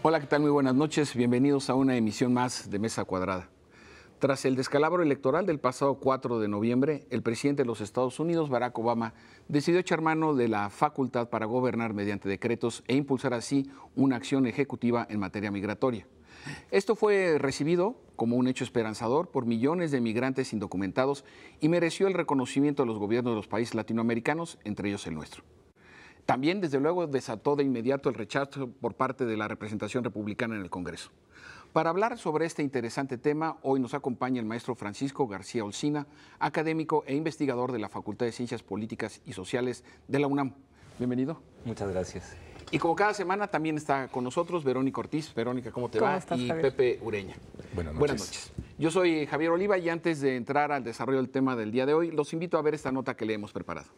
Hola, ¿qué tal? Muy buenas noches. Bienvenidos a una emisión más de Mesa Cuadrada. Tras el descalabro electoral del pasado 4 de noviembre, el presidente de los Estados Unidos, Barack Obama, decidió echar mano de la facultad para gobernar mediante decretos e impulsar así una acción ejecutiva en materia migratoria. Esto fue recibido como un hecho esperanzador por millones de migrantes indocumentados y mereció el reconocimiento de los gobiernos de los países latinoamericanos, entre ellos el nuestro. También, desde luego, desató de inmediato el rechazo por parte de la representación republicana en el Congreso. Para hablar sobre este interesante tema, hoy nos acompaña el maestro Francisco García Olcina, académico e investigador de la Facultad de Ciencias Políticas y Sociales de la UNAM. Bienvenido. Muchas gracias. Y como cada semana también está con nosotros Verónica Ortiz. Verónica, ¿cómo te va? Estás, y Javier? Pepe Ureña. Buenas noches. Buenas noches. Yo soy Javier Oliva y antes de entrar al desarrollo del tema del día de hoy, los invito a ver esta nota que le hemos preparado.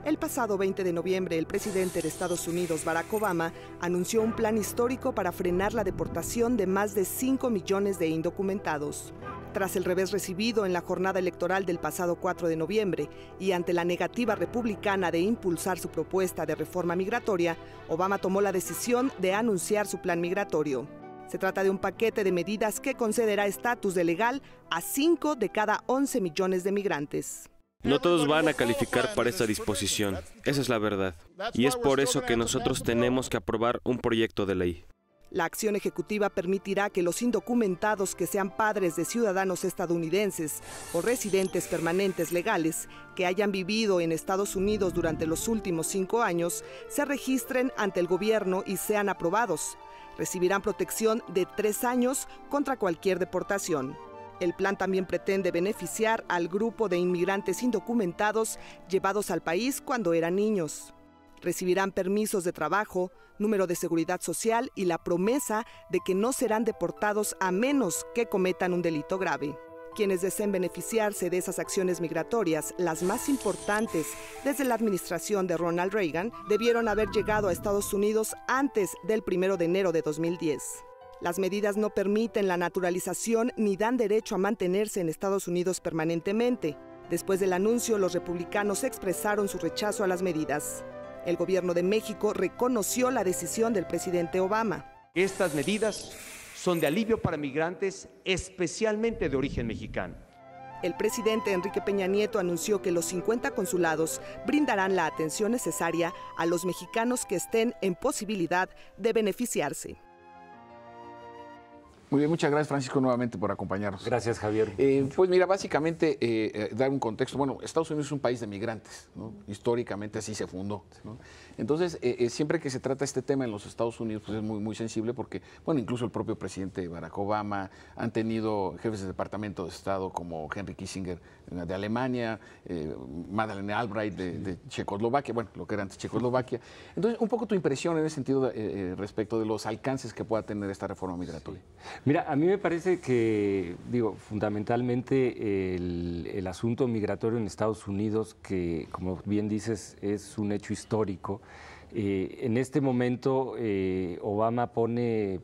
El pasado 20 de noviembre, el presidente de Estados Unidos, Barack Obama, anunció un plan histórico para frenar la deportación de más de 5 millones de indocumentados. Tras el revés recibido en la jornada electoral del pasado 4 de noviembre y ante la negativa republicana de impulsar su propuesta de reforma migratoria, Obama tomó la decisión de anunciar su plan migratorio. Se trata de un paquete de medidas que concederá estatus de legal a 5 de cada 11 millones de migrantes. No todos van a calificar para esta disposición, esa es la verdad. Y es por eso que nosotros tenemos que aprobar un proyecto de ley. La acción ejecutiva permitirá que los indocumentados que sean padres de ciudadanos estadounidenses o residentes permanentes legales que hayan vivido en Estados Unidos durante los últimos 5 años se registren ante el gobierno y sean aprobados. Recibirán protección de 3 años contra cualquier deportación. El plan también pretende beneficiar al grupo de inmigrantes indocumentados llevados al país cuando eran niños. Recibirán permisos de trabajo, número de seguridad social y la promesa de que no serán deportados a menos que cometan un delito grave. Quienes deseen beneficiarse de esas acciones migratorias, las más importantes desde la administración de Ronald Reagan, debieron haber llegado a Estados Unidos antes del 1 de enero de 2010. Las medidas no permiten la naturalización ni dan derecho a mantenerse en Estados Unidos permanentemente. Después del anuncio, los republicanos expresaron su rechazo a las medidas. El gobierno de México reconoció la decisión del presidente Obama. Estas medidas son de alivio para migrantes, especialmente de origen mexicano. El presidente Enrique Peña Nieto anunció que los 50 consulados brindarán la atención necesaria a los mexicanos que estén en posibilidad de beneficiarse. Muy bien, muchas gracias, Francisco, nuevamente por acompañarnos. Gracias, Javier. Pues mira, básicamente dar un contexto. Bueno, Estados Unidos es un país de migrantes, ¿no? Históricamente así se fundó, ¿no? Entonces, siempre que se trata este tema en los Estados Unidos, pues es muy sensible porque, bueno, incluso el propio presidente Barack Obama, han tenido jefes de departamento de Estado como Henry Kissinger de Alemania, Madeleine Albright de Checoslovaquia, bueno, lo que era antes Checoslovaquia. Entonces, un poco tu impresión en ese sentido respecto de los alcances que pueda tener esta reforma migratoria. Mira, a mí me parece que, fundamentalmente el asunto migratorio en Estados Unidos, que como bien dices, es un hecho histórico. En este momento Obama pone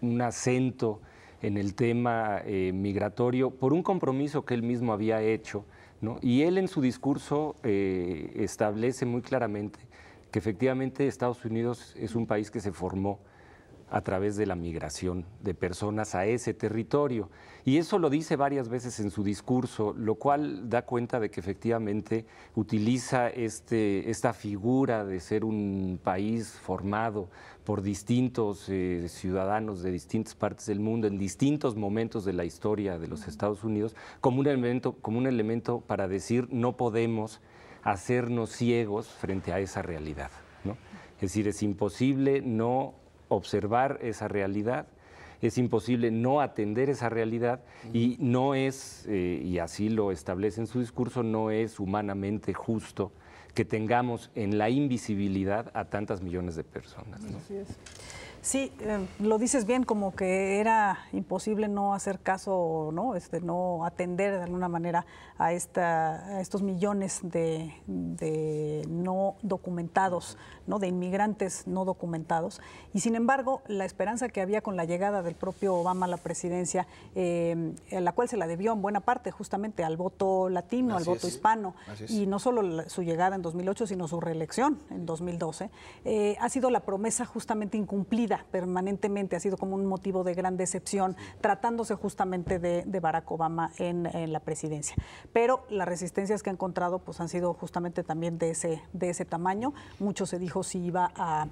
un acento en el tema migratorio por un compromiso que él mismo había hecho, ¿no? Y él en su discurso establece muy claramente que efectivamente Estados Unidos es un país que se formó a través de la migración de personas a ese territorio. Y eso lo dice varias veces en su discurso, lo cual da cuenta de que efectivamente utiliza esta figura de ser un país formado por distintos ciudadanos de distintas partes del mundo en distintos momentos de la historia de los Estados Unidos como un elemento para decir no podemos hacernos ciegos frente a esa realidad, ¿no? Es decir, es imposible no observar esa realidad, es imposible no atender esa realidad y no es, y así lo establece en su discurso, no es humanamente justo que tengamos en la invisibilidad a tantas millones de personas, ¿no? Así es. Sí, lo dices bien, como que era imposible no hacer caso, ¿no? No atender de alguna manera a estos millones de no documentados, ¿no? De inmigrantes no documentados. Y sin embargo, la esperanza que había con la llegada del propio Obama a la presidencia, la cual se la debió en buena parte justamente al voto latino, al voto hispano, y no solo su llegada en 2008, sino su reelección en 2012, ha sido la promesa justamente incumplida repetida permanentemente, ha sido como un motivo de gran decepción, tratándose justamente de Barack Obama en la presidencia. Pero las resistencias que ha encontrado pues han sido justamente también de ese tamaño. Mucho se dijo si iba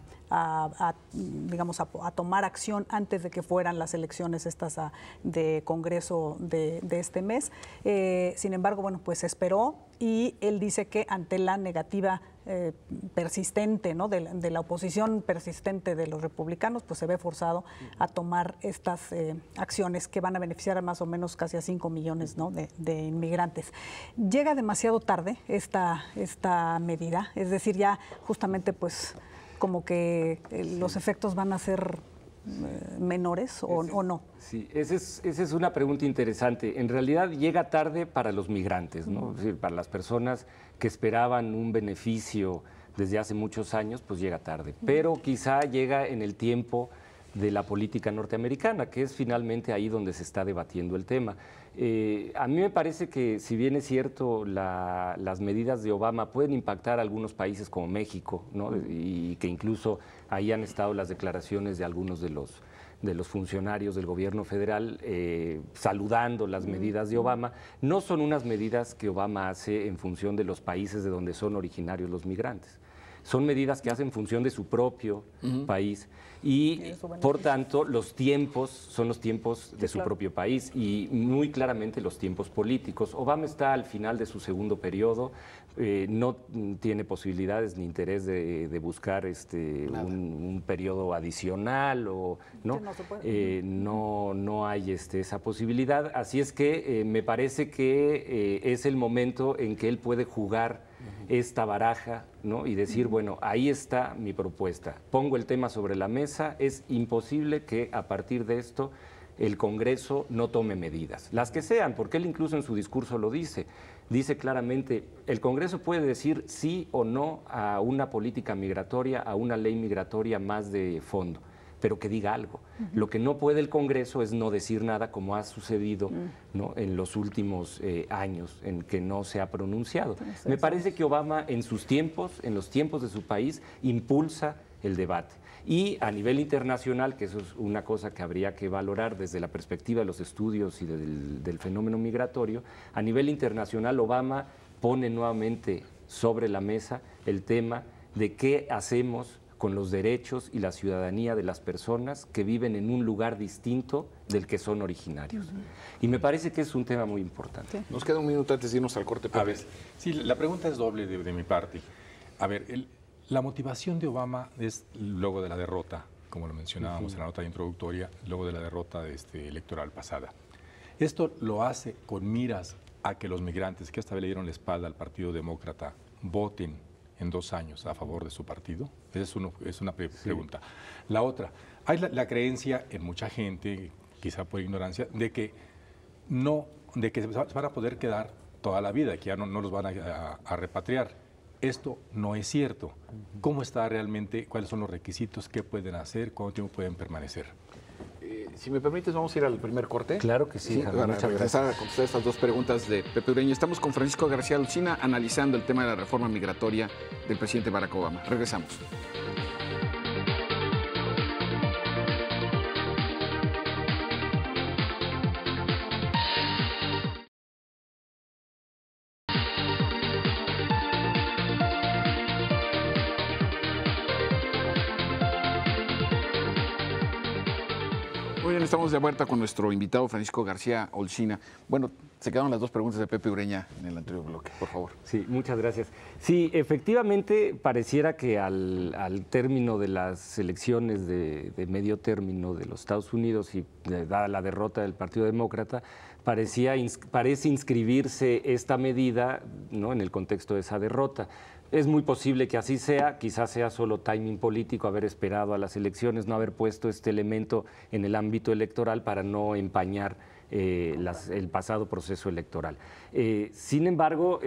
digamos, a tomar acción antes de que fueran las elecciones estas de Congreso de este mes. Sin embargo, bueno, pues esperó, y él dice que ante la negativa persistente, ¿no?, de la oposición persistente de los republicanos, pues se ve forzado a tomar estas acciones que van a beneficiar a más o menos casi a 5 millones, ¿no?, de inmigrantes. Llega demasiado tarde esta medida, es decir, ya justamente pues como que los efectos van a ser menores o no. Sí, esa es una pregunta interesante. En realidad llega tarde para los migrantes, ¿no? Es decir, para las personas que esperaban un beneficio desde hace muchos años, pues llega tarde. Pero quizá llega en el tiempo de la política norteamericana, que es finalmente ahí donde se está debatiendo el tema. A mí me parece que, si bien es cierto, las medidas de Obama pueden impactar a algunos países como México, ¿no?, y que incluso ahí han estado las declaraciones de algunos de los funcionarios del gobierno federal saludando las medidas de Obama, no son unas medidas que Obama hace en función de los países de donde son originarios los migrantes. Son medidas que hace en función de su propio país y, por tanto, los tiempos son los tiempos de su propio país y muy claramente los tiempos políticos. Obama está al final de su segundo periodo, no tiene posibilidades ni interés de buscar un periodo adicional o no, no hay esa posibilidad. Así es que me parece que es el momento en que él puede jugar esta baraja, ¿no?, y decir, bueno, ahí está mi propuesta, pongo el tema sobre la mesa, es imposible que a partir de esto el Congreso no tome medidas, las que sean, porque él incluso en su discurso lo dice claramente, el Congreso puede decir sí o no a una política migratoria, a una ley migratoria más de fondo, pero que diga algo. Lo que no puede el Congreso es no decir nada, como ha sucedido, ¿no?, en los últimos años en que no se ha pronunciado. Me parece que Obama en sus tiempos, en los tiempos de su país, impulsa el debate. Y a nivel internacional, que eso es una cosa que habría que valorar desde la perspectiva de los estudios y del fenómeno migratorio, a nivel internacional Obama pone nuevamente sobre la mesa el tema de qué hacemos con los derechos y la ciudadanía de las personas que viven en un lugar distinto del que son originarios. Y me parece que es un tema muy importante. Nos queda un minuto antes de irnos al corte. A ver, sí, la pregunta es doble de mi parte. A ver, la motivación de Obama es luego de la derrota, como lo mencionábamos en la nota introductoria, luego de la derrota electoral pasada. Esto lo hace con miras a que los migrantes que esta vez le dieron la espalda al Partido Demócrata voten en 2 años a favor de su partido. Esa es una pregunta. La otra, hay la creencia en mucha gente, quizá por ignorancia, de que se van a poder quedar toda la vida, que ya no los van a repatriar. Esto no es cierto. ¿Cómo está realmente? ¿Cuáles son los requisitos? ¿Qué pueden hacer? ¿Cuánto tiempo pueden permanecer? Si me permites, vamos a ir al primer corte. Claro que sí, Javier, para regresar a contestar estas 2 preguntas de Pepe Ureña. Estamos con Francisco García Olcina analizando el tema de la reforma migratoria del presidente Barack Obama. Regresamos. Estamos de vuelta con nuestro invitado Francisco García Olcina. Bueno, se quedaron las 2 preguntas de Pepe Ureña en el anterior bloque, por favor. Sí, muchas gracias. Sí, efectivamente pareciera que al término de las elecciones de medio término de los Estados Unidos y dada la derrota del Partido Demócrata, parece inscribirse esta medida, ¿no?, en el contexto de esa derrota. Es muy posible que así sea, quizás sea solo timing político haber esperado a las elecciones, no haber puesto este elemento en el ámbito electoral para no empañar el pasado proceso electoral. Sin embargo,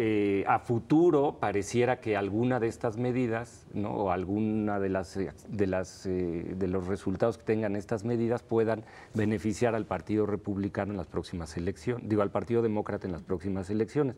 a futuro pareciera que alguna de estas medidas, ¿no?, o alguna de los resultados que tengan estas medidas puedan beneficiar al Partido Republicano en las próximas elecciones, al Partido Demócrata en las próximas elecciones.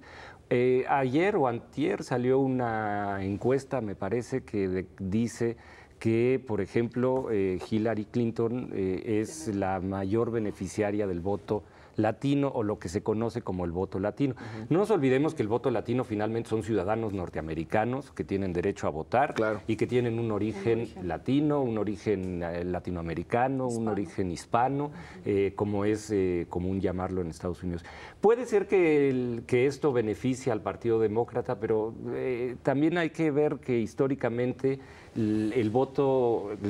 Ayer o antier salió una encuesta, me parece, que dice que, por ejemplo, Hillary Clinton es la mayor beneficiaria del voto latino o lo que se conoce como el voto latino. No nos olvidemos que el voto latino finalmente son ciudadanos norteamericanos que tienen derecho a votar y que tienen un origen latino, un origen latinoamericano, un origen hispano, como es común llamarlo en Estados Unidos. Puede ser que esto beneficie al Partido Demócrata, pero también hay que ver que históricamente el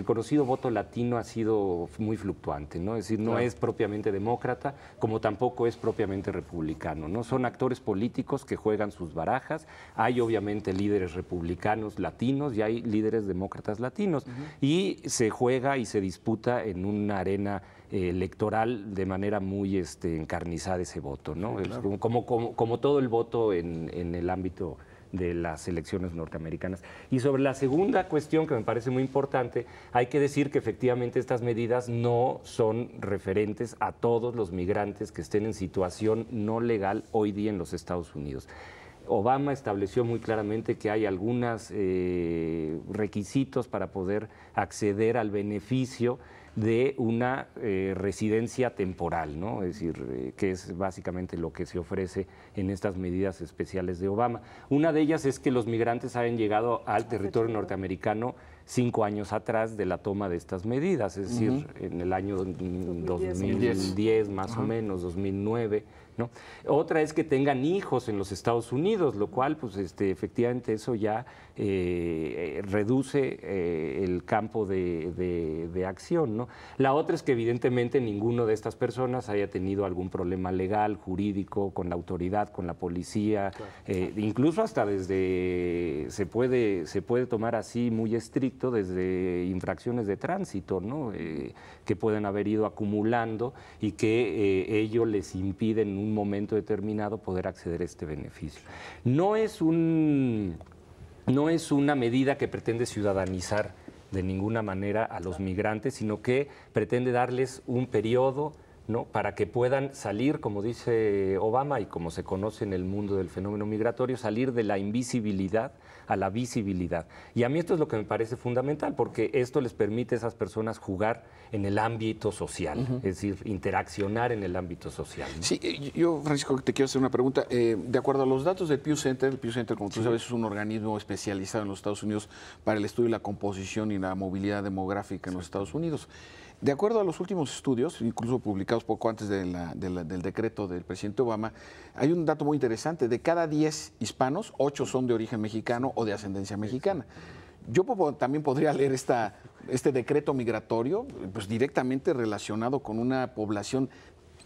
conocido voto latino ha sido muy fluctuante, ¿no? Es decir, no es propiamente demócrata, como tampoco es propiamente republicano, ¿no? Son actores políticos que juegan sus barajas. Hay obviamente líderes republicanos latinos y hay líderes demócratas latinos. Y se juega y se disputa en una arena electoral de manera muy encarnizada ese voto, ¿no? Sí, claro. Como todo el voto en el ámbito de las elecciones norteamericanas. Y sobre la segunda cuestión, que me parece muy importante, hay que decir que efectivamente estas medidas no son referentes a todos los migrantes que estén en situación no legal hoy día en los Estados Unidos. Obama estableció muy claramente que hay algunos requisitos para poder acceder al beneficio de una residencia temporal, ¿no? Es decir, que es básicamente lo que se ofrece en estas medidas especiales de Obama. Una de ellas es que los migrantes hayan llegado al territorio norteamericano 5 años atrás de la toma de estas medidas, es decir, en el año 2010 más o menos, 2009, ¿no? Otra es que tengan hijos en los Estados Unidos, lo cual, pues, efectivamente, eso ya reduce el campo de acción, ¿no? La otra es que, evidentemente, ninguno de estas personas haya tenido algún problema legal, jurídico, con la autoridad, con la policía, incluso hasta se puede tomar así muy estricto desde infracciones de tránsito, ¿no? Que pueden haber ido acumulando y que ello les impide en un momento determinado poder acceder a este beneficio. No es una medida que pretende ciudadanizar de ninguna manera a los migrantes, sino que pretende darles un periodo, ¿no?, para que puedan salir, como dice Obama y como se conoce en el mundo del fenómeno migratorio, salir de la invisibilidad a la visibilidad. Y a mí esto es lo que me parece fundamental, porque esto les permite a esas personas jugar en el ámbito social, es decir, interaccionar en el ámbito social, ¿no? Sí, yo, Francisco, te quiero hacer una pregunta. De acuerdo a los datos del Pew Center, el Pew Center, como tú sabes, es un organismo especializado en los Estados Unidos para el estudio de la composición y la movilidad demográfica en los Estados Unidos. De acuerdo a los últimos estudios, incluso publicados poco antes del decreto del presidente Obama, hay un dato muy interesante. De cada 10 hispanos, 8 son de origen mexicano o de ascendencia mexicana. Yo también podría leer este decreto migratorio, pues, directamente relacionado con una población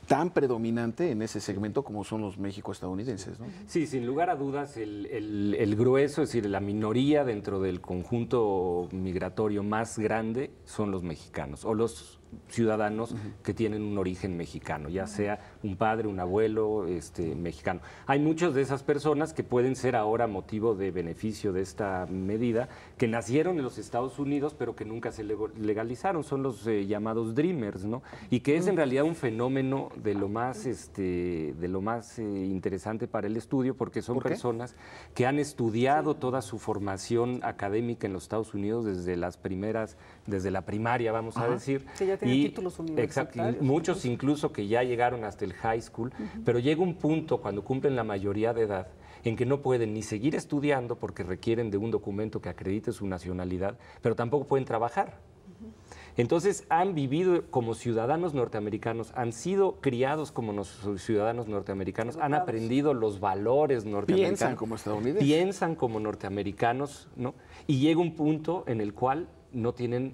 tan predominante en ese segmento como son los México-estadounidenses, ¿no? Sí, sin lugar a dudas, el grueso, es decir, la minoría dentro del conjunto migratorio más grande son los mexicanos o los ciudadanos que tienen un origen mexicano, ya sea un padre, un abuelo mexicano. Hay muchas de esas personas que pueden ser ahora motivo de beneficio de esta medida, que nacieron en los Estados Unidos pero que nunca se legalizaron, son los llamados Dreamers, ¿no? Y que es en realidad un fenómeno de lo más interesante para el estudio, porque son personas que han estudiado toda su formación académica en los Estados Unidos desde la primaria, vamos a decir. Sí, ya tienen títulos universitarios. Exacto, muchos incluso que ya llegaron hasta el high school, pero llega un punto cuando cumplen la mayoría de edad en que no pueden ni seguir estudiando porque requieren de un documento que acredite su nacionalidad, pero tampoco pueden trabajar. Entonces han vivido como ciudadanos norteamericanos, han sido criados como ciudadanos norteamerinos, han aprendido los valores norteamericanos. Piensan como estadounidenses. Piensan como norteamericanos, ¿no? Y llega un punto en el cual no tienen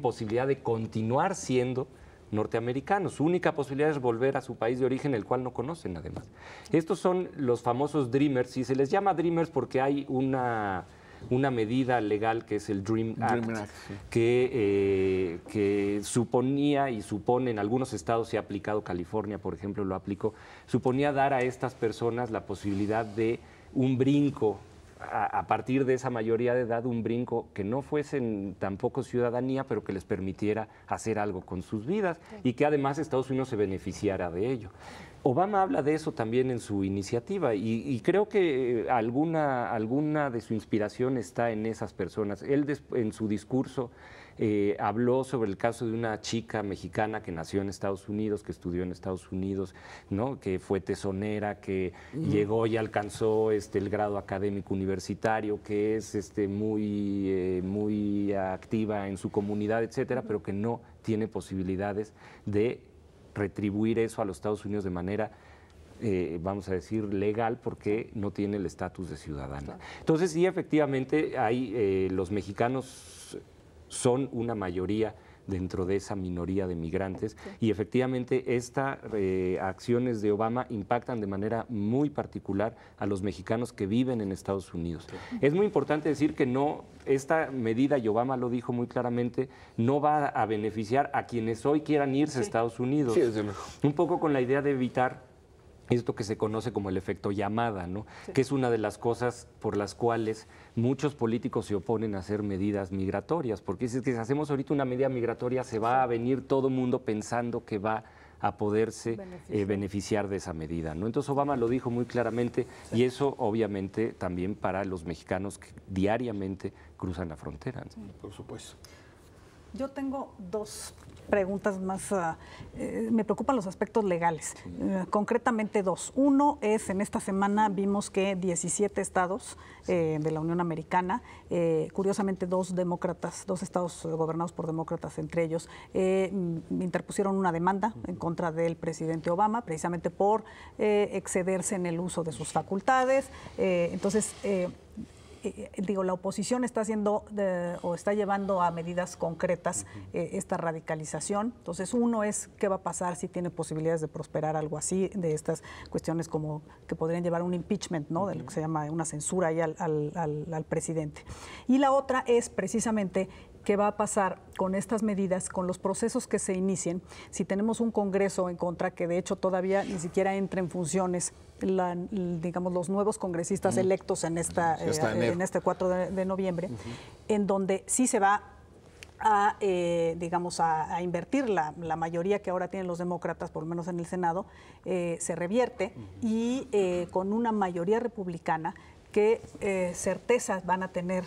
posibilidad de continuar siendo norteamericanos. Su única posibilidad es volver a su país de origen, el cual no conocen además. Estos son los famosos Dreamers, y se les llama Dreamers porque hay una medida legal que es el Dream Act, sí, que suponía y supone, en algunos estados se ha aplicado, California, por ejemplo, lo aplicó, suponía dar a estas personas la posibilidad de un brinco a partir de esa mayoría de edad un brinco que no fuesen tampoco ciudadanía, pero que les permitiera hacer algo con sus vidas y que además Estados Unidos se beneficiara de ello. Obama habla de eso también en su iniciativa y creo que alguna de su inspiración está en esas personas. Él en su discurso habló sobre el caso de una chica mexicana que nació en Estados Unidos, que estudió en Estados Unidos, ¿no? Que fue tesonera, que llegó y alcanzó el grado académico universitario, que es muy activa en su comunidad, etcétera, pero que no tiene posibilidades de retribuir eso a los Estados Unidos de manera, vamos a decir, legal, porque no tiene el estatus de ciudadana. Entonces, sí, efectivamente, los mexicanos son una mayoría dentro de esa minoría de migrantes y efectivamente estas acciones de Obama impactan de manera muy particular a los mexicanos que viven en Estados Unidos. Es muy importante decir que esta medida, y Obama lo dijo muy claramente, no va a beneficiar a quienes hoy quieran irse a Estados Unidos. Sí, desde luego. Un poco con la idea de evitar esto que se conoce como el efecto llamada, ¿no? Que es una de las cosas por las cuales muchos políticos se oponen a hacer medidas migratorias, porque es que si hacemos ahorita una medida migratoria se va a venir todo el mundo pensando que va a poderse beneficiar de esa medida, ¿no? Entonces Obama lo dijo muy claramente y eso obviamente también para los mexicanos que diariamente cruzan la frontera, ¿no? Por supuesto. Yo tengo dos preguntas más. Me preocupan los aspectos legales, concretamente dos. Uno es, en esta semana vimos que 17 estados de la Unión Americana, curiosamente dos estados gobernados por demócratas entre ellos, interpusieron una demanda en contra del presidente Obama, precisamente por excederse en el uso de sus facultades. Entonces, la oposición está haciendo o está llevando a medidas concretas esta radicalización. Entonces, uno es qué va a pasar si tiene posibilidades de prosperar algo así, de estas cuestiones como que podrían llevar a un impeachment, ¿no? De lo que se llama una censura ahí al presidente. Y la otra es precisamente qué va a pasar con estas medidas, con los procesos que se inicien, si tenemos un Congreso en contra, que de hecho todavía ni siquiera entra en funciones, los nuevos congresistas electos en este 4 de noviembre, en donde sí se va a invertir la mayoría que ahora tienen los demócratas, por lo menos en el Senado, se revierte y con una mayoría republicana, qué certezas van a tener,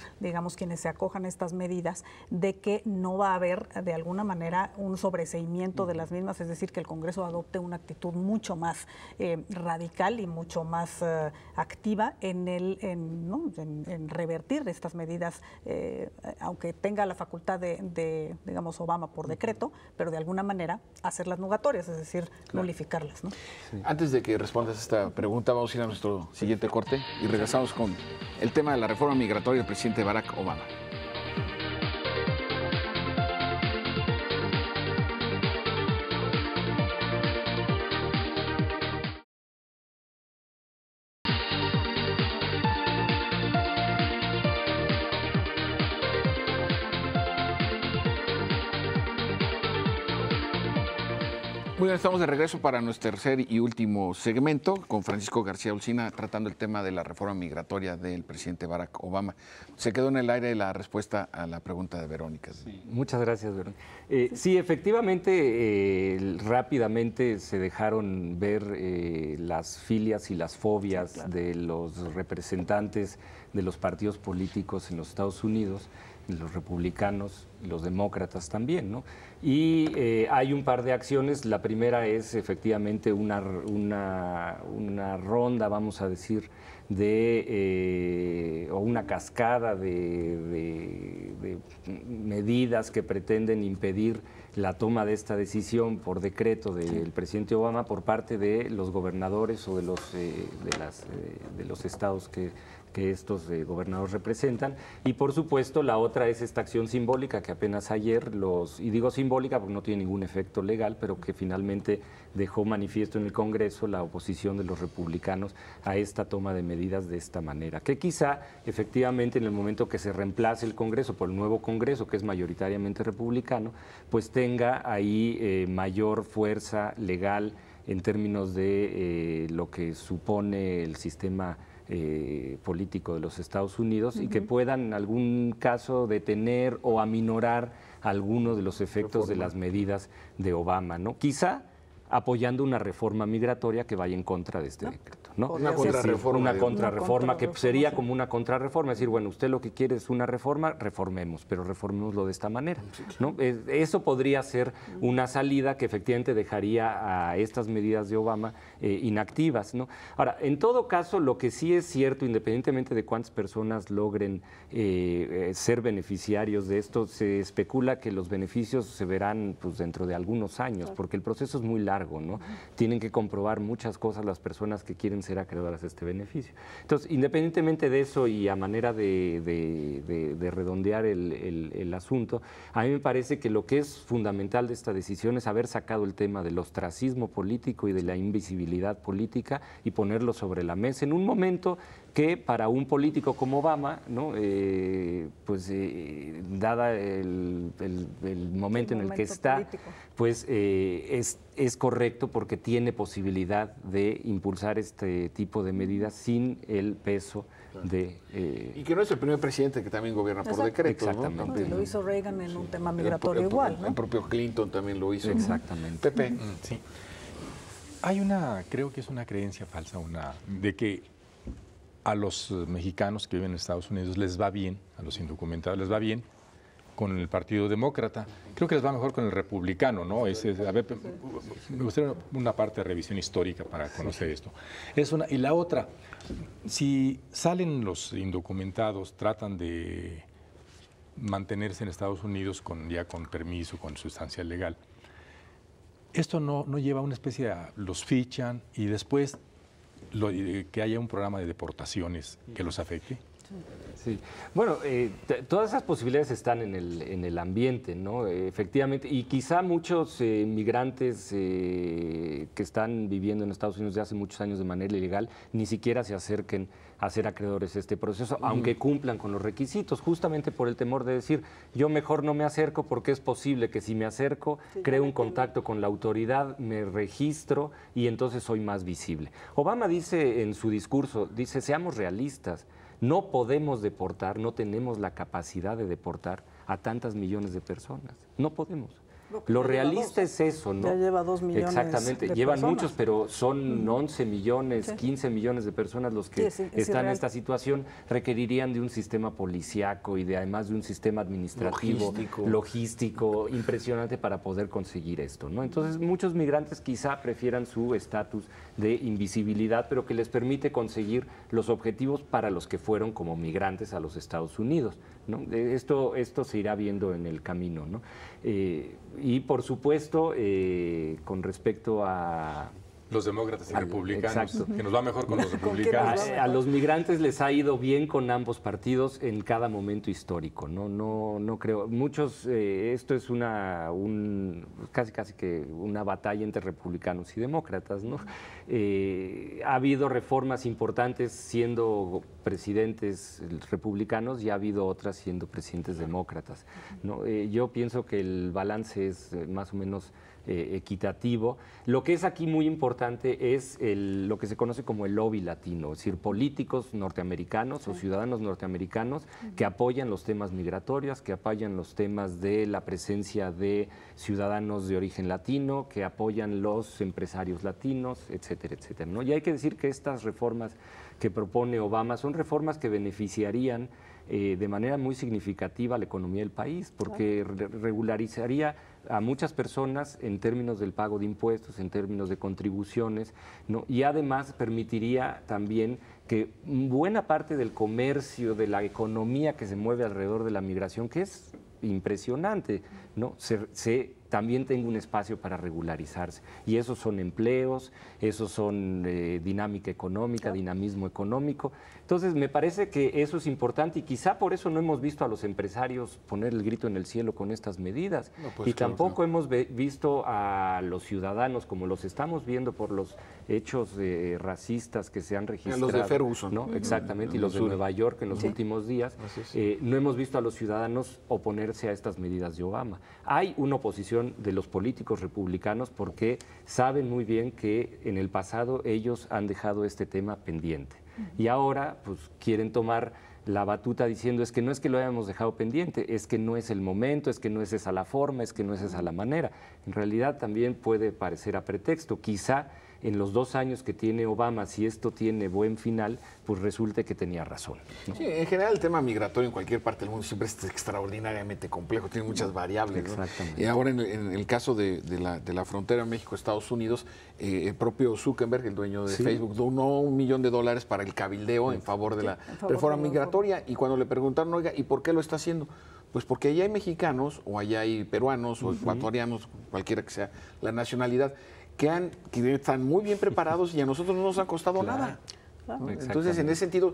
quienes se acojan a estas medidas, de que no va a haber, de alguna manera, un sobreseimiento de las mismas, es decir, que el Congreso adopte una actitud mucho más radical y mucho más activa en revertir estas medidas, aunque tenga la facultad de Obama por decreto, pero de alguna manera hacerlas nugatorias, es decir, nulificarlas, ¿no? Sí. Antes de que respondas esta pregunta, vamos a ir a nuestro siguiente corte y regresamos con el tema de la reforma migratoria del presidente Barack Obama. Muy bien, estamos de regreso para nuestro tercer y último segmento con Francisco García Olcina tratando el tema de la reforma migratoria del presidente Barack Obama. Se quedó en el aire la respuesta a la pregunta de Verónica. Sí, muchas gracias, Verónica. Sí, efectivamente, rápidamente se dejaron ver las filias y las fobias de los representantes de los partidos políticos en los Estados Unidos, los republicanos, los demócratas también, ¿no? Y hay un par de acciones. La primera es efectivamente una ronda, vamos a decir, o una cascada de medidas que pretenden impedir la toma de esta decisión por decreto del presidente Obama por parte de los gobernadores o de los estados que estos gobernadores representan. Y por supuesto la otra es esta acción simbólica que apenas ayer y digo simbólica porque no tiene ningún efecto legal, pero que finalmente dejó manifiesto en el Congreso la oposición de los republicanos a esta toma de medidas de esta manera, que quizá efectivamente en el momento que se reemplace el Congreso por el nuevo Congreso, que es mayoritariamente republicano, pues tenga ahí mayor fuerza legal en términos de lo que supone el sistema político de los Estados Unidos y que puedan en algún caso detener o aminorar algunos de los efectos de las medidas de Obama, ¿no? Quizá apoyando una reforma migratoria que vaya en contra de este decreto, ¿no? Una contrarreforma. Una contrarreforma que sería como una contrarreforma, es decir, bueno, usted lo que quiere es una reforma, reformemos, pero reformémoslo de esta manera, ¿no? Eso podría ser una salida que efectivamente dejaría a estas medidas de Obama inactivas, ¿no? Ahora, en todo caso, lo que sí es cierto, independientemente de cuántas personas logren ser beneficiarios de esto, se especula que los beneficios se verán pues, dentro de algunos años, porque el proceso es muy largo, ¿no? Tienen que comprobar muchas cosas las personas que quieren ser acreedoras a este beneficio. Entonces, independientemente de eso y a manera de redondear el asunto, a mí me parece que lo que es fundamental de esta decisión es haber sacado el tema del ostracismo político y de la invisibilidad política y ponerlo sobre la mesa en un momento que para un político como Obama, ¿no? Dada el momento en el que está, político, pues es correcto porque tiene posibilidad de impulsar este tipo de medidas sin el peso de... y que no es el primer presidente que también gobierna por decreto. Exactamente. ¿no? Lo hizo Reagan en un tema migratorio igual, ¿no? El propio Clinton también lo hizo. Exactamente. Pepe. Sí. Creo que es una creencia falsa, de que a los mexicanos que viven en Estados Unidos les va bien, a los indocumentados les va bien con el Partido Demócrata. Creo que les va mejor con el republicano, ¿no? Me gustaría una parte de revisión histórica para conocer esto. Y la otra, si salen los indocumentados, tratan de mantenerse en Estados Unidos ya con permiso, con sustancia legal, esto no lleva a una especie de... los fichan y después... que haya un programa de deportaciones que los afecte. Sí. Bueno, todas esas posibilidades están en el ambiente, ¿no? Efectivamente, y quizá muchos migrantes que están viviendo en Estados Unidos de hace muchos años de manera ilegal ni siquiera se acerquen a ser acreedores de este proceso, aunque cumplan con los requisitos, justamente por el temor de decir, yo mejor no me acerco porque es posible que si me acerco, creo un contacto con la autoridad, me registro y entonces soy más visible. Obama dice en su discurso, dice, seamos realistas, no podemos deportar, no tenemos la capacidad de deportar a tantas millones de personas, no podemos. Lo realista es eso, ¿no? Ya lleva 2 millones. Exactamente, llevan muchos, pero son 11 millones, 15 millones de personas los que están en esta situación, requerirían de un sistema policíaco y además de un sistema administrativo, logístico impresionante para poder conseguir esto, ¿no? Entonces, muchos migrantes quizá prefieran su estatus de invisibilidad, pero que les permite conseguir los objetivos para los que fueron como migrantes a los Estados Unidos, ¿no? Esto se irá viendo en el camino, ¿no? Y por supuesto, con respecto a... Los demócratas y republicanos, exacto, que nos va mejor con los republicanos. A los migrantes les ha ido bien con ambos partidos en cada momento histórico, no creo. Muchos, esto es casi que una batalla entre republicanos y demócratas, ¿no? Ha habido reformas importantes siendo presidentes republicanos y ha habido otras siendo presidentes demócratas, ¿no? Yo pienso que el balance es más o menos equitativo. Lo que es aquí muy importante es lo que se conoce como el lobby latino, es decir, políticos norteamericanos o ciudadanos norteamericanos que apoyan los temas migratorios, que apoyan los temas de la presencia de ciudadanos de origen latino, que apoyan los empresarios latinos, etcétera, etcétera, ¿no? Y hay que decir que estas reformas que propone Obama son reformas que beneficiarían de manera muy significativa a la economía del país, porque regularizaría a muchas personas en términos del pago de impuestos, en términos de contribuciones, ¿no? Y además permitiría también que buena parte del comercio, de la economía que se mueve alrededor de la migración, que es impresionante, ¿no? También tenga un espacio para regularizarse. Y esos son empleos, esos son dinámica económica, dinamismo económico. Entonces, me parece que eso es importante y quizá por eso no hemos visto a los empresarios poner el grito en el cielo con estas medidas. No, pues, y tampoco hemos visto a los ciudadanos, como los estamos viendo por los hechos racistas que se han registrado. Los de Ferguson. ¿no? Exactamente, y los de Nueva York en los últimos días. No hemos visto a los ciudadanos oponerse a estas medidas de Obama. Hay una oposición de los políticos republicanos porque saben muy bien que en el pasado ellos han dejado este tema pendiente. Y ahora pues quieren tomar la batuta diciendo es que no es que lo hayamos dejado pendiente, es que no es el momento, es que no es esa la forma, es que no es esa la manera. En realidad también puede parecer a pretexto. Quizá en los 2 años que tiene Obama, si esto tiene buen final, pues resulte que tenía razón, ¿no? Sí, en general el tema migratorio en cualquier parte del mundo siempre es extraordinariamente complejo, tiene muchas variables, ¿no? Exactamente. Y ahora en el caso de la frontera México-Estados Unidos, el propio Zuckerberg, el dueño de Facebook, donó $1 millón para el cabildeo en favor de la reforma migratoria. Y cuando le preguntaron, oiga, ¿y por qué lo está haciendo? Pues porque allá hay mexicanos, o allá hay peruanos, o ecuatorianos, cualquiera que sea la nacionalidad, que están muy bien preparados y a nosotros no nos ha costado nada. ¿No? Entonces, en ese sentido,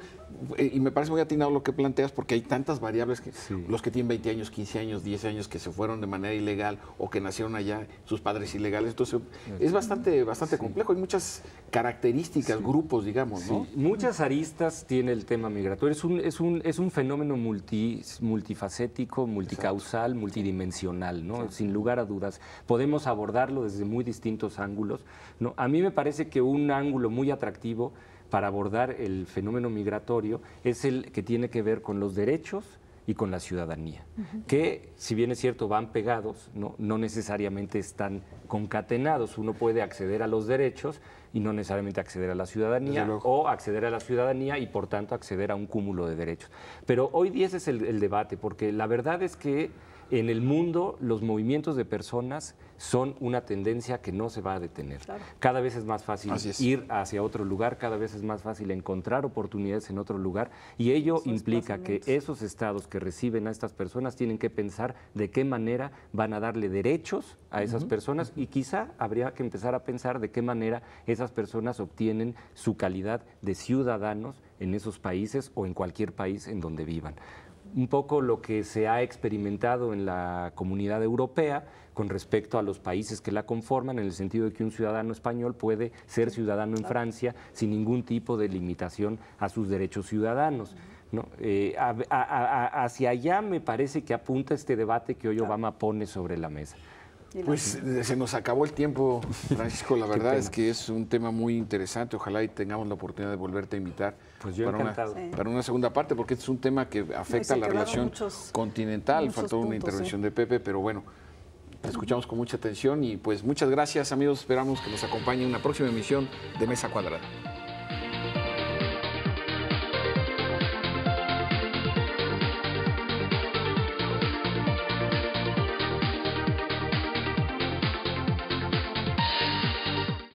y me parece muy atinado lo que planteas, porque hay tantas variables, que los que tienen 20 años, 15 años, 10 años, que se fueron de manera ilegal o que nacieron allá, sus padres ilegales. Entonces, es bastante complejo. Hay muchas características, grupos, digamos, ¿no? Muchas aristas tiene el tema migratorio. Es un fenómeno multifacético, multicausal, multidimensional, ¿no? Sin lugar a dudas. Podemos abordarlo desde muy distintos ángulos, ¿no? A mí me parece que un ángulo muy atractivo para abordar el fenómeno migratorio es el que tiene que ver con los derechos y con la ciudadanía, que si bien es cierto van pegados, no necesariamente están concatenados. Uno puede acceder a los derechos y no necesariamente acceder a la ciudadanía, o acceder a la ciudadanía y por tanto acceder a un cúmulo de derechos. Pero hoy día ese es el debate, porque la verdad es que en el mundo los movimientos de personas son una tendencia que no se va a detener. Claro. Cada vez es más fácil ir hacia otro lugar, cada vez es más fácil encontrar oportunidades en otro lugar, y ello implica que esos estados que reciben a estas personas tienen que pensar de qué manera van a darle derechos a esas personas, y quizá habría que empezar a pensar de qué manera esas personas obtienen su calidad de ciudadanos en esos países o en cualquier país en donde vivan. Un poco lo que se ha experimentado en la Comunidad Europea con respecto a los países que la conforman, en el sentido de que un ciudadano español puede ser ciudadano en Francia sin ningún tipo de limitación a sus derechos ciudadanos, ¿no? Hacia allá me parece que apunta este debate que hoy Obama pone sobre la mesa. Pues se nos acabó el tiempo, Francisco. La verdad es que es un tema muy interesante. Ojalá y tengamos la oportunidad de volverte a invitar para una segunda parte, porque este es un tema que afecta a la relación continental. Faltó una intervención de Pepe, pero bueno, te escuchamos con mucha atención y pues muchas gracias, amigos. Esperamos que nos acompañe en una próxima emisión de Mesa Cuadrada.